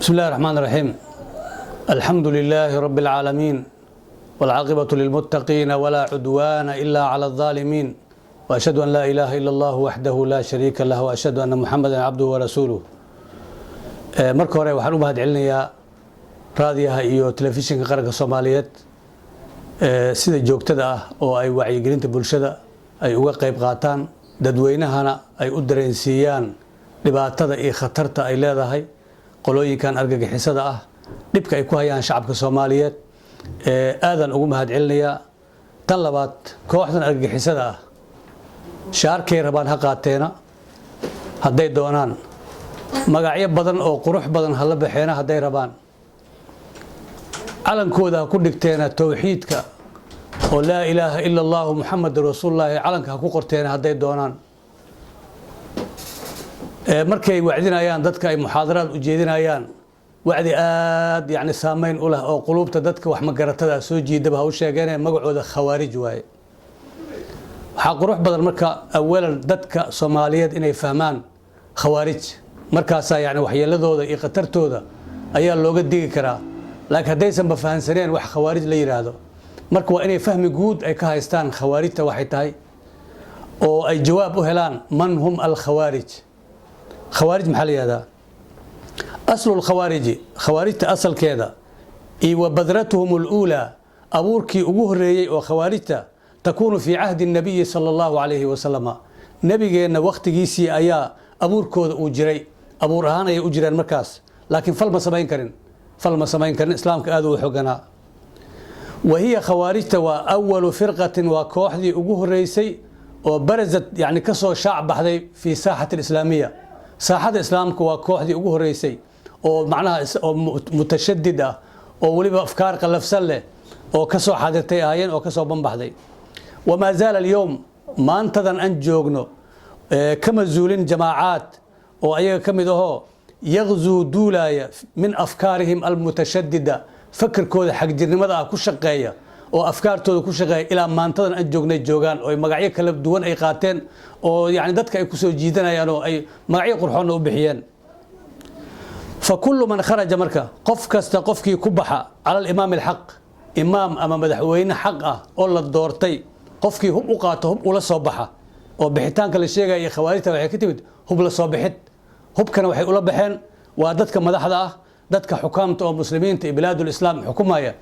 بسم الله الرحمن الرحيم. الحمد لله رب العالمين والعاقبة للمتقين ولا عدوان إلا على الظالمين وأشهد أن لا إله إلا الله وحده لا شريك له وأشهد أن محمدا عبده ورسوله. marka hore waxaan u mahad celinayaa raadiyaha iyo telefishinka qaranka Soomaaliyeed sida joogtada ah oo ay wacyigelinta bulshada ay uga qayb qaataan dadweynahana ay u dareensiiyaan dhibaatada iyo khatarta ay leedahay qolooyinkan argagixisada ah dhibka ay ku hayaan shacabka Soomaaliyeed aadan ugu mahad celinayaa. tan labaad kooxdan argagixisada ah shaarkay rabaan ha qaateena hadday doonaan magacyo badan oo qurux badan hala baxeena hadday rabaan calankooda ku dhigteena tawxiidka oo laa ilaaha illa allah muhammadur rasuulullaah calanka ku qorteena hadday doonaan markay wacdinayaan dadka ay muxaadaraad u jeedinayaan wacdi aad yani saameyn u leh oo qulubta dadka wax magaratada soo jiidaba u sheegeen magacooda khawaarij waaye. waxa qurux badan marka awalan dadka Soomaaliyeed inay fahmaan khawaarij markaas yani waxyeeladooda iyo khatartooda ayaa looga digi karaa, laakiin haddaysan ba fahansaneen wax khawaarij la yiraahdo marka waa inay fahmi guud ay ka haystaan khawaarijta waxay tahay oo ay jawaab u helaan man hum al khawaarij. خوارج محلية هذا أصل الخوارج خوارج أصل كذا وبذرتهم الأولى أبوركي أبوهري وخوارجته تكون في عهد النبي صلى الله عليه وسلم نبي جينا وقت جيسي أيا أبوركو أجري أبور هانا يأجري المركز لكن فلما سمين كرن إسلام كأذو حقنا وهي خوارجته وأول فرقة وكوحدي أبوهريسي وبرزت يعني كسو شعب هذي في ساحة الإسلامية. saaxada islaamka waa kooxdii ugu horeysay oo macnaha mutashadid ah oo waliba afkaar qalafsan leh oo ka soo xadirtay aayeen oo ka soo banbaxday. wama zaala al-yawm maantadan aan joogno kama zuulin jamaacaad oo ayaga kamid ahoo yaghzu duulaya min afkaarihim al-mutashaddida fakirkooda xagjirnimada ku shaqeeya oo afkaartooda ku shaqeeya ilaa maantadan aan joognay joogaan oo magacyo kala duwan ay qaateen oo yani dadka ay ku soo jiidanayaan oo ay magacyo qurxoon u bixiyeen. fa kullu man kharaja marka qof kasta qofkii ku baxa ala al-imam al-haq imam ama madaxweyne xaq ah oo la doortay qofkii hub u qaato hub ula soo baxa oo bixitaanka la sheegay khawaarijta waxay ka timid hub la soo bixid. hubkana waxay ula baxeen waa dadka madaxda ah dadka xukaamta oo muslimiinta ee bilaadul islaam xukumaya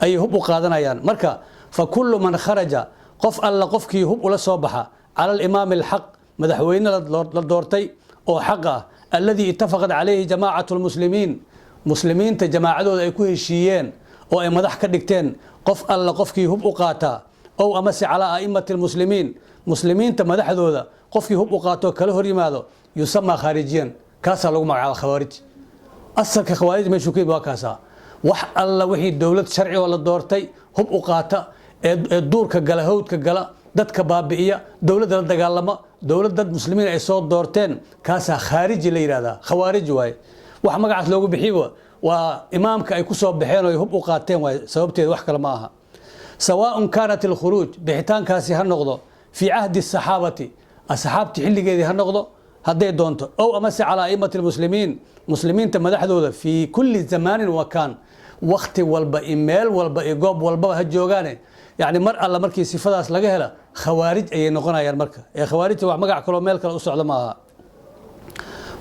ay hub u qaadanayaan. marka fa kullu man kharaja qof alla qofkii hub ula soo baxa ala al-imam al-haq madaxweyne la doortay oo xaq ah alladhi ittafaqat alayhi jamaa'atu al-muslimin muslimiinta jamaacadooda ay ku heshiiyeen oo ay madax ka dhigteen qof alla qofkii hub u qaata oo amasi ala a'immati al-muslimin muslimiinta madaxdooda qofkii hub u qaato kala hor yimaado yusama kharijiyan kaasa lagu magacaabo khawaarij. asalka khawaarij meeshu ka waa kaasa wax alla wixii dawlad sharci oo la doortay hub u qaata ee duurka gala hawdka gala dadka baabi'iya dawladda la dagaalama dawlad dad muslimiin ay soo doorteen kaasa khaariji la yiraahdaa khawaarij waay. wax magacaas loogu bixiyo waa imaamka ay ku soo baxeen oo hub u qaateen waay sababteed wax kale ma aha. sawaa'un kanat al-khuruj bixitaankaasi ha noqdo fi ahdi as-sahabati asxaabti xilligeedii ha noqdo hadday doonto oo amase ala a'immati al-muslimiin muslimiinta madaxdooda fi kulli zamanin wa kan waqti walba email walba goob walba ha joogaane yani mar alla markii sifadaas laga hela khawaarij ay noqonayaan. marka ee khawaarijta wax magac kale meel kale u socdo ma aha.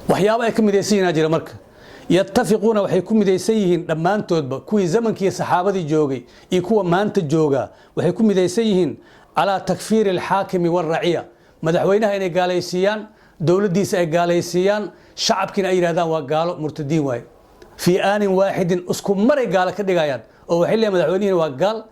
waxyaabo ay ka midaysan jira marka yattafiquna waxay ku midaysan yihiin dhamaantoodba kuwii zamankii saxaabadii joogay iyo kuwa maanta jooga waxay ku midaysan yihiin ala takfiir al-hakim wal-ra'iya madaxweynaha inay gaalaysiiyaan dawladdiisa ay gaalaysiiyaan shacabkina ay yiraahdaan waa gaalo murtadiin waay في آن واحد اسكو مري قال كدغايان او وحيل مدحوينين waa gaal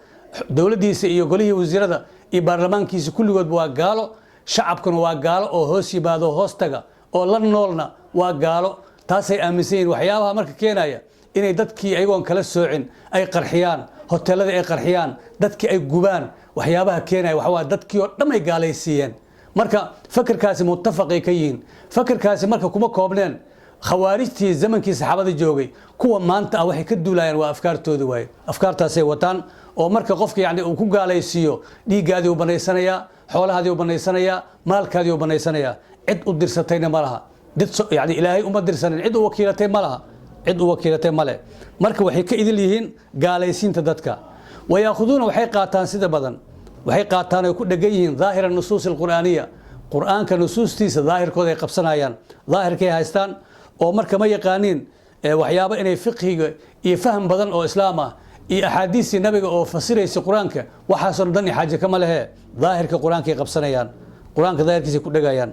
dawladiisa iyo golihii wasiirada iyo baarlamaankiisa kulligood waa gaalo shacabkuna waa gaalo oo hoos yimaado hoostaga oo la noolna waa gaalo taasay aaminsan waxyaabaha marka keenaya inay dadkii ayagoon kala soocin ay qarxiyaan hoteelada ay qarxiyaan dadkii ay gubaan waxyaabaha keenaya waxa waa dadkii oo dhamay gaalaysiiyeen. marka fakirkaasi muttafaqay ka yihiin fakirkaasi marka kuma koobneen khawaarijtii zamankii saxaabada joogay kuwa maanta waxay ka duulayaan waa afkaartooda waay afkaartaasay wataan oo marka qofka yani uu ku gaalaysiiyo dhiigaadii uu banaysanaya xoolahaadii uu banaysanaya maalkaadii uu banaysanaya cid u dirsatayna ma laha dad yani ilaahay uma dirsanin cid u wakiilatay ma laha cid u wakiilatay male marka waxay ka idil yihiin gaalaysiinta dadka wayaakhuduna waxay qaataan sida badan waxay qaataan ay ku dhagan yihiin daahira nusuus alquraaniya quraanka nusuustiisa daahirkooda ay qabsanayaan daahirkay haystaan oo marka ma yaqaaniin waxyaabo inay fiqhiga iyo faham badan oo islaam ah iyo axaadiistii nabiga oo fasiraysa quraanka waxaasoo dhan xaaje kama lehe daahirka quraanka ay qabsanayaan quraanka daahirkiisa ku dhagayaan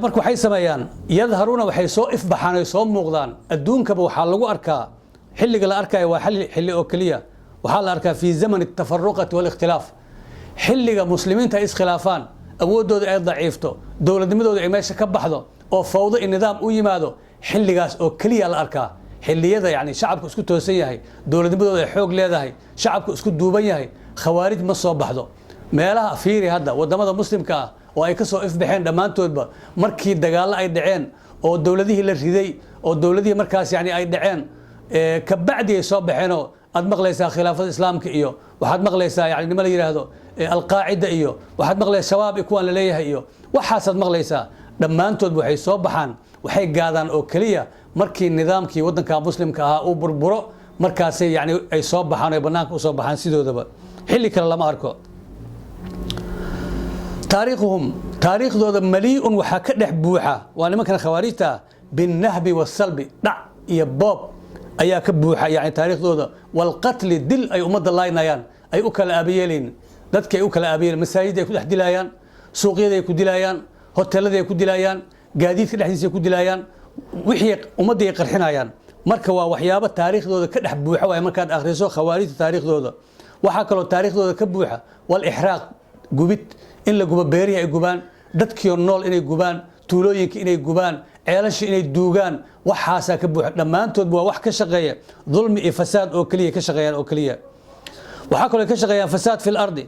marka waxay sameeyaan yadharuna waxay soo ifbaxaan ay soo muuqdaan adduunkaba waxaa lagu arkaa xilliga la arkayo waa xilli oo kaliya waxaa la arkaa fi zaman at-tafarruqati wal ikhtilaaf xilliga muslimiinta ay iskhilaafaan awoodooda ay daciifto dowladnimadooda ay meesha ka baxdo oo fawdo in nidaam u yimaado xilligaas oo kaliya la arkaa xilliyada yani shacabku isku toosan yahay dowladnimadooda ay xoog leedahay shacabku isku duuban yahay khawaarij ma soo baxdo meelaha fiiri hadda wadamada muslimka ah oo ay ka soo ifbaxeen dhammaantoodba markii dagaalo ay dhaceen oo dowladihii la riday oo dowladihii markaas yani ay dhaceen ka bacdi ay soo baxeenoo aad maqlaysaa khilaafada islaamka iyo waxaad maqlaysaa yani nima la yiraahdo alqaacida iyo waxaad maqlaysaa shabaab iyo kuwan la leeyahay iyo waxaasaad maqlaysaa dhammaantood waxay soo baxaan waxay gaadaan oo kaliya markii nidaamkii wadanka muslimka ahaa uu burburo markaasay yani ay soo baxaan ay banaanka u soo baxaan sidoodaba xilli kale lama arko taariikhdooda malii'un waxaa ka dhex buuxa waa nimankan khawaarijta binnahbi wasalbi dhac iyo boob ayaa ka buuxa yani taariikhdooda walqatli dil ay ummadda laaynayaan ay u kala aabayeelayn dadka ay u kala aabayeelayn masaajidda ay ku dhex dilayaan suuqyada ay ku dilayaan hoteelada ay ku dilayaan gaadiidka dhexdiisa ay ku dilayaan wixii ummadda ay qarxinayaan marka waa waxyaabo taariikhdooda ka dhex buuxa waay markaad akhriso khawaarijta taariikhdooda waxaa kaloo taariikhdooda ka buuxa wal ixraaq gubid in la gubo beerihi ay gubaan dadkii nool inay gubaan tuulooyinka inay gubaan ceelasha inay duugaan waxaasaa ka buuxa dhammaantoodba waa wax ka shaqeeya dulmi iyo fasaad oo kaliya ka shaqeeyaan oo kaliya waxaa kaloo ka shaqeeyaan fasaad fil ardi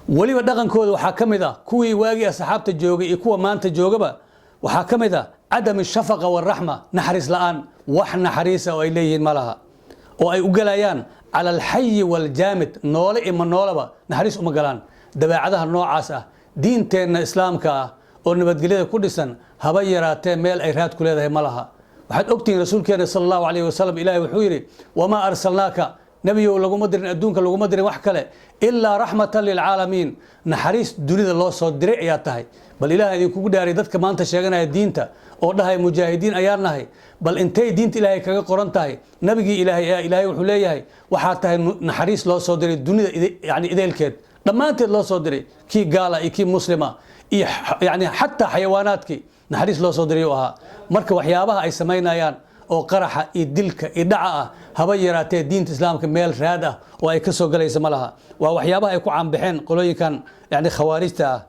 weliba dhaqankooda waxaa ka mid ah kuwii waagii asxaabta joogay iyo kuwa maanta joogaba waxaa ka mid ah cadam shafaqa waraxma naxariis la'aan wax naxariisa oo ay leeyihiin ma laha oo ay u galayaan cala alxayi waljaamid noole ima noolaba naxariis uma galaan dabeecadaha noocaas ah diinteenna islaamka ah oo nabadgelyada ku dhisan haba yaraatee meel ay raad ku leedahay ma laha waxaad ogtihiin rasuulkeena sala allahu calayhi wasalam ilaahay wuxuu yidhi wamaa arsalnaaka nebiyow laguma dirin adduunka laguma dirin wax kale ilaa raxmatan lilcaalamiin naxariis dunida loo soo diray ayaa tahay bal ilaah idinkugu dhaaray dadka maanta sheeganaya diinta oo dhahay mujaahidiin ayaan nahay bal intay diinta ilaahay kaga qoran tahay nabigii ilaahay wuxuu leeyahay waxaa tahay naxariis loo soo diray dunida yani ideelkeed dhammaanteed loo soo diray kii gaala iyo kii muslima iyo yani xataa xayawaanaadkii naxariis loo soo diray u ahaa marka waxyaabaha ay samaynayaan oo qaraxa iyo dilka iyo dhaca ah haba yaraatee diinta islaamka meel raad ah oo ay ka soo galaysa ma laha waa waxyaabaha ay ku caanbaxeen qolooyinkan yani khawaarijta ah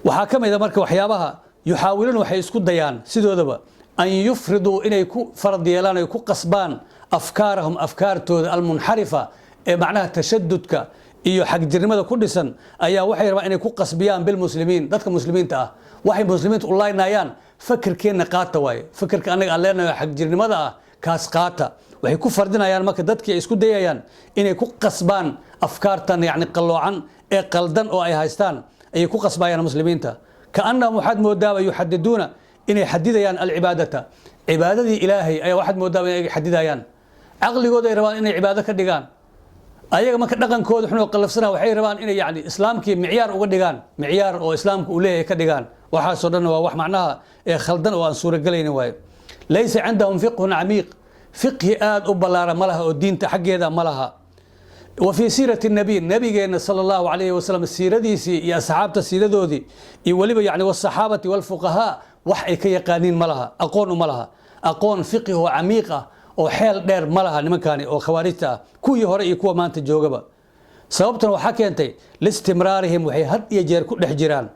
waxaa ka mid a marka waxyaabaha yuxaawiluun waxay isku dayaan sidoodaba an yufriduu inay ku farad yeelaan ay ku qasbaan afkaarahum afkaartooda almunxarifa ee macnaha tashadudka iyo xagjirnimada ku dhisan ayaa waxay rabaan inay ku qasbiyaan bilmuslimiin dadka muslimiinta ah waxay muslimiinta u laaynayaan fakirkeenna qaata waaye fakirka annaga aan leenahay xagjirnimada ah kaas qaata waxay ku fardinayaan marka dadkii ay isku dayayaan inay ku qasbaan afkaartan yani qalloocan ee qaldan oo ay haystaan ayay ku qasbayaan muslimiinta kaannahum waxaad moodaaba yuxadiduuna inay xadidayaan alcibaadata cibaadadii ilaahay ayaa waxaad moodaaba inay xadidayaan caqligooda ay rabaan inay cibaado ka dhigaan ayaga marka dhaqankooda xunoo qallafsana waxay rabaan inay yani islaamkii micyaar uga dhigaan micyaar oo islaamka uu leeyahay ka dhigaan waxaasoo dhan waa wax macnaha ee khaldan oo aan suuragelaynin waayo laysa cindahum fiqhun camiiq fiqhi aad u ballaaran ma laha oo diinta xaggeeda ma laha wa fii siirati nabiy nabigeenna sala allahu calayhi wasalam siiradiisii iyo asxaabta siiradoodii iyo weliba yani wasaxaabati walfuqahaa wax ay ka yaqaaniin ma laha aqoon uma laha aqoon fiqhi oo camiiq ah oo xeel dheer ma laha nimankani oo khawaarijta ah kuwii hore iyo kuwa maanta joogaba sababtan waxaa keentay listimraarihim waxay had iyo jeer ku dhex jiraan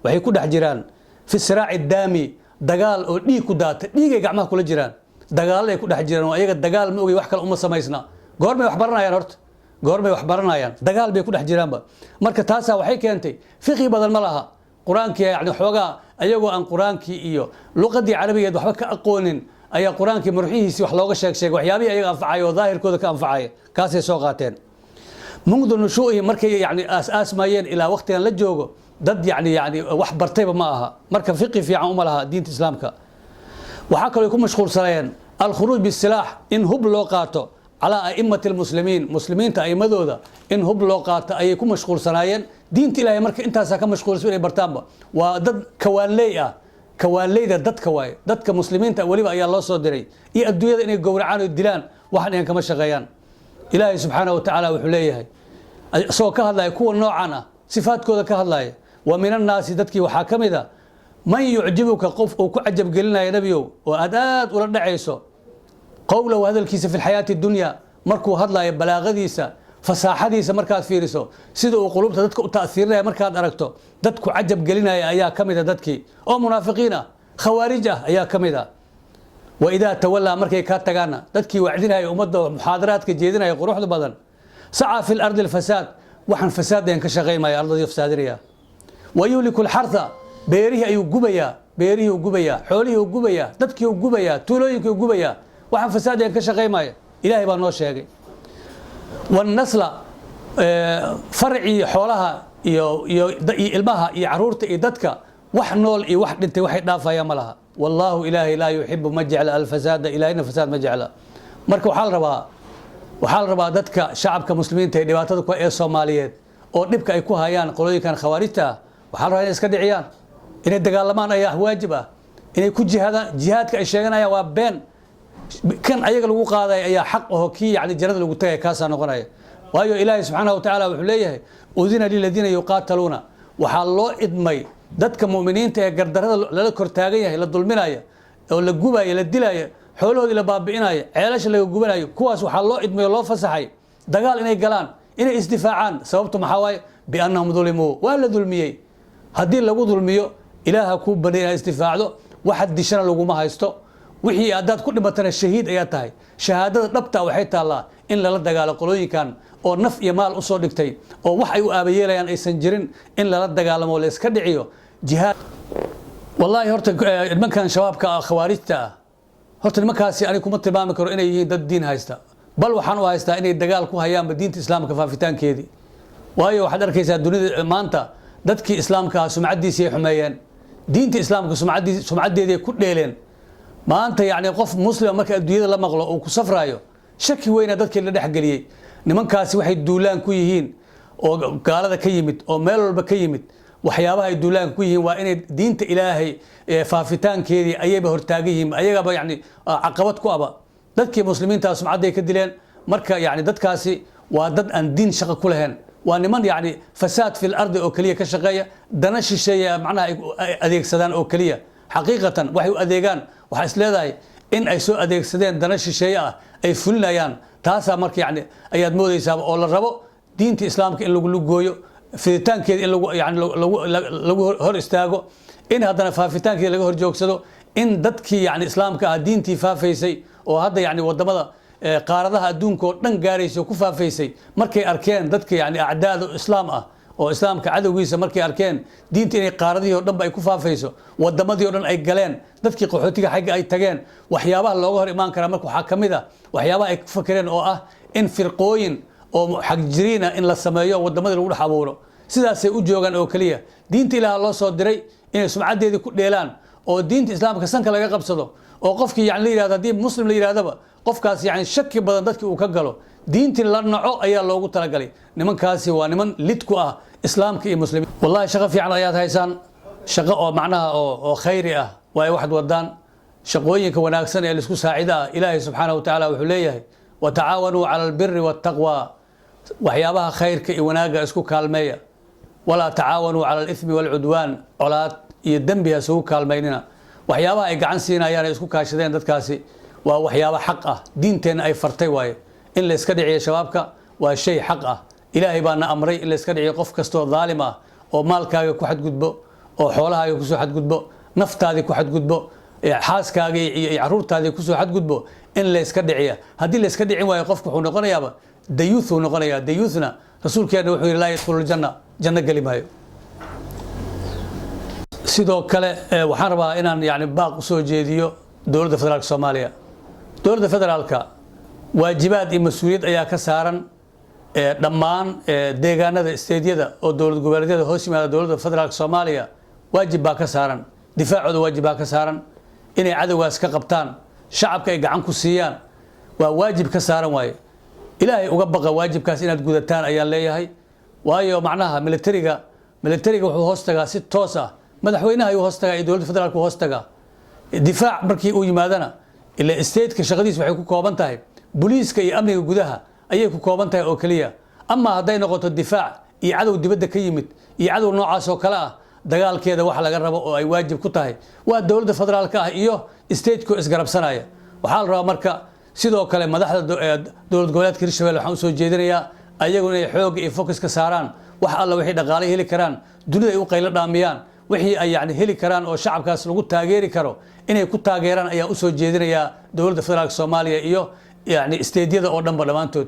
waxay ku dhex jiraan fi siraaci daami dagaal oo dhiig ku daata dhiigay gacmaha kula jiraan dagaal ay ku dhex jiraan oo ayaga dagaal ma ogay wax kale uma samaysna goormay wax baranayaan horta goormay wax baranayaan dagaal bay ku dhex jiraanba marka taasaa waxay keentay fiqhi badan ma laha qur-aankii yani xoogaa ayagoo aan qur-aankii iyo luqadii carabigeed waxba ka aqoonin ayaa qur-aankii marxihiisii wax looga sheegay waxyaabihii ayaga anfacaya oo daahirkooda ka anfacaya kaasay soo qaateen mundu nushuu'ihi markay yani aas-aasmayeen ilaa waqtigan la joogo dad yani wax bartayba ma aha marka fiqhi fiican uma laha diinta islaamka waxaa kaloo ku mashquulsanayeen الخروج بالسلاح إن هب لوقاته على أئمة المسلمين مسلمين تأيمدودا إن هب لوقاته أيكم مشغول سنايا دين تلاهي مرك أنت ساكن مشغول سوي برتامبا وضد كوالية كواليدا دد كواي دد كمسلمين تأولي بقى يا الله صدري يأدوا إن الجورعان والدلان واحد إن كما شغيان إلهي سبحانه وتعالى وحليه سو كهلا يكون نوعنا صفات كذا كهلا ومن الناس دتك وحاكم ذا من يعجبك قف وكعجب قلنا يا نبيو وأدات ورد عيسو قوله وهذا الكيس في الحياة الدنيا مركو هذا بلاغديسا فصاحديسا مركات فيرسو سيدو قلوبته دتك تأثير لها مركات أركتو دتك عجب قلنا يا كمذا دتك أو منافقين خوارجة يا كمذا وإذا تولى مركي كاتجانا دتك وعدنا يا أمده محاضرات كجيدنا يا قروح بدن سعى في الأرض الفساد وحن فساد ينكشغي ما الأرض يفسادريا ويهلك الحرث بيريه أيو جبيا بيريه وجبيا حوله وجبيا دتك وجبيا تولويك وجبيا وحن فساد ينكشغي ما إلهي بانوش يجي والنسل فرعي حولها ilmaha iyo caruurta iyo dadka wax nool iyo wax dhintay waxay dhaafaya malaha wallahu ilaahi la yuhibbu maj'al al-fasada ilaahina fasad maj'ala marka waxa la rabaa dadka shacabka muslimiinta ee dhibaatada ku ee Soomaaliyeed oo dhibka ay ku hayaan qolooyinkan khawaarijta waxa la rabaa inay iska dhiciyaan inay dagaalamaan ayaa waajib ah inay ku jihaadka ay sheeganayaan waa been kan ayaga lagu qaaday ayaa xaq oo kii yani jarada lagu tagay kaasa noqonaya waayo ilaahi subhanahu wa ta'ala wuxuu leeyahay udina lil ladina yuqataluna waxa loo idmay dadka muuminiinta ee gardarada la kor taagan yahay la dulminaya oo la gubayo la dilayo xoolahoodii la baabi'inayo ceelasha laga gubanayo kuwaas waxa loo idmay loo fasaxay dagaal inay galaan inay isdifaacaan sababtu maxaa waaye bi annahum dhulimu waa la dulmiyay hadii lagu dulmiyo ilaaha ku banay isdifaacdo waxa dishana lagu ma haysto wixii aadaad ku dhimatana shahiid ayaa tahay shahaadada dhabta waxay taalaa in lala dagaalo qolooyinkan oo naf iyo maal u soo dhigtay oo wax ay u aabayeelayaan aysan jirin in lala dagaalamo la iska dhiciyo jihaad wallahi horta nimankan shabaabka khawaarijta horta nimankaasi ani kuma tilmaami karo inay yihiin dad diin haysta bal waxaan u haystaa inay dagaal ku hayaan diinta islaamka faafitaankeedii waayo waxaad arkaysaa dunida maanta dadkii islaamka sumcadiisa ay xumeeyeen diinta islaamka sumcadeedii ku dheeleen maanta yani qof muslim marka adduunyada la maqlo oo ku safraayo shaki weyn dadkii la dhaxgaliyay nimankaasi waxay duulaan ku yihiin oo gaalada ka yimid oo meel walba ka yimid waxyaabaha ay duulaan ku yihiin waa inay diinta ilaahay faafitaankeedii ayayba hortaagayeen ayagaba yani caqabad ku aba dadkii muslimiinta sumcaday ka dileen marka yani dadkaasi waa dad aan diin shaqo ku lahayn waa niman yani fasaad fil ardi oo kaliya ka shaqeeya dana shisheeya macnaha ay adeegsadaan oo kaliya xaqiiqatan waxay u adeegaan waxa is leedahay in ay soo adeegsadeen dana shisheeye ah ay fulinayaan taasa marka yani ayaad moodaysaa oo la rabo diinta islaamka in lagu lugooyo fiditaankeeda in lagu hor istaago in haddana faafitaankeeda laga hor joogsado in dadkii yani islaamka ah diintii faafaysay oo hadda yani wadamada qaaradaha adduunka oo dhan gaaraysa ku faafaysay markay arkeen dadka yani acdaadu islaam ah oo islaamka cadowgiisa markay arkeen diinta inay qaaradihii oo dhanba ay ku faafayso wadamadii oo dhan ay galeen dadkii qaxootiga xagga ay tageen waxyaabaha looga hor imaan karaa marka waxaa ka mid ah waxyaabaha ay ku fakereen oo ah in firqooyin oo xagjiriina in la sameeyo wadamadii lagu dhex abuuro sidaasay u joogaan oo kaliya diinta ilaaha loo soo diray inay sumcadeedii ku dheelaan oo diinta islaamka sanka laga qabsado oo qofkii yani la yiraahdo hadii muslim la yiraahdaba qofkaas yani shaki badan dadkii uu ka galo diintii la naco ayaa loogu talagalay nimankaasi waa niman lid ku ah islaamka iyo muslimiin wallahi shaqo fiican ayaad haysaan shaqo oo macnaha oo khayri ah way waxad wadaan shaqooyinka wanaagsan ee isku saacida ilaahay subhanahu wa ta'ala wuxuu leeyahay wa ta'awanu 'ala al-birri wat-taqwa waxyaabaha khayrka iyo wanaaga isku kaalmeeya wala ta'awanu 'ala al-ithmi wal-'udwan colaad iyo dambiga isku kaalmeynina waxyaabaha ay gacan siinayaan isku kaashadeen dadkaasi waa waxyaabo xaq ah diinteena ay fartay waaye in la iska dhiciyo shabaabka waa shay xaq ah ilaahay baana amray in la iska dhiciyo qof kasto dhaalim ah oo maalkaaga ku xadgudbo oo xoolahaaga ku soo xadgudbo naftaada ku xadgudbo xaaskaaga iyo caruurtaada ku soo xadgudbo in la iska dhiciyo hadii la iska dhicin waayo qofku wuxuu noqonayaa dayuuth uu noqonayaa dayuuthna rasuulkeena wuxuu yiri la yadkhulul janna gali maayo sidoo kale waxaan rabaa inaan yani baaq u soo jeediyo dowladda federaalka Soomaaliya dowladda federaalka waajibaad iyo mas'uuliyad ayaa ka saaran dhammaan deegaanada isteediyada oo dowlad goboleedyada hoos yimaada dowladda federaalka Soomaaliya waajib baa ka saaran difaacooda waajib baa ka saaran inay cadawgaas ka qabtaan shacabka ay gacan ku siiyaan waa waajib ka saaran waaye ilaahay uga baqa waajibkaas inaad gudataan ayaa leeyahay waayo macnaha militariga wuxuu hoos tagaa si toos ah madaxweynaha ayuu hoos tagaa iyo dowladda federaalku hoos tagaa difaac markii uu yimaadana ila stateka shaqadiis waxay ku kooban tahay booliiska iyo amniga gudaha ayay ku kooban tahay oo kaliya ama hadday noqoto difaac iyo cadow dibadda ka yimid iyo cadow noocaas oo kale ah dagaalkeeda wax laga rabo oo ay waajib ku tahay waa dowladda federaalka ah iyo stateko isgarabsanaya waxaa la rabaa marka sidoo kale madaxda dowlad goboleedka Hirshabelle waxaan u soo jeedinayaa ayagu inay xoog iyo focus ka saaraan wax alla wixii dhaqaale heli karaan dunida ay u qaylo dhaamiyaan wixii ay yani heli karaan oo shacabkaas lagu taageeri karo inay ku taageeraan ayaa u soo jeedinayaa dowladda federaalka Soomaaliya iyo yani steedyada oo dhanba dhamaantood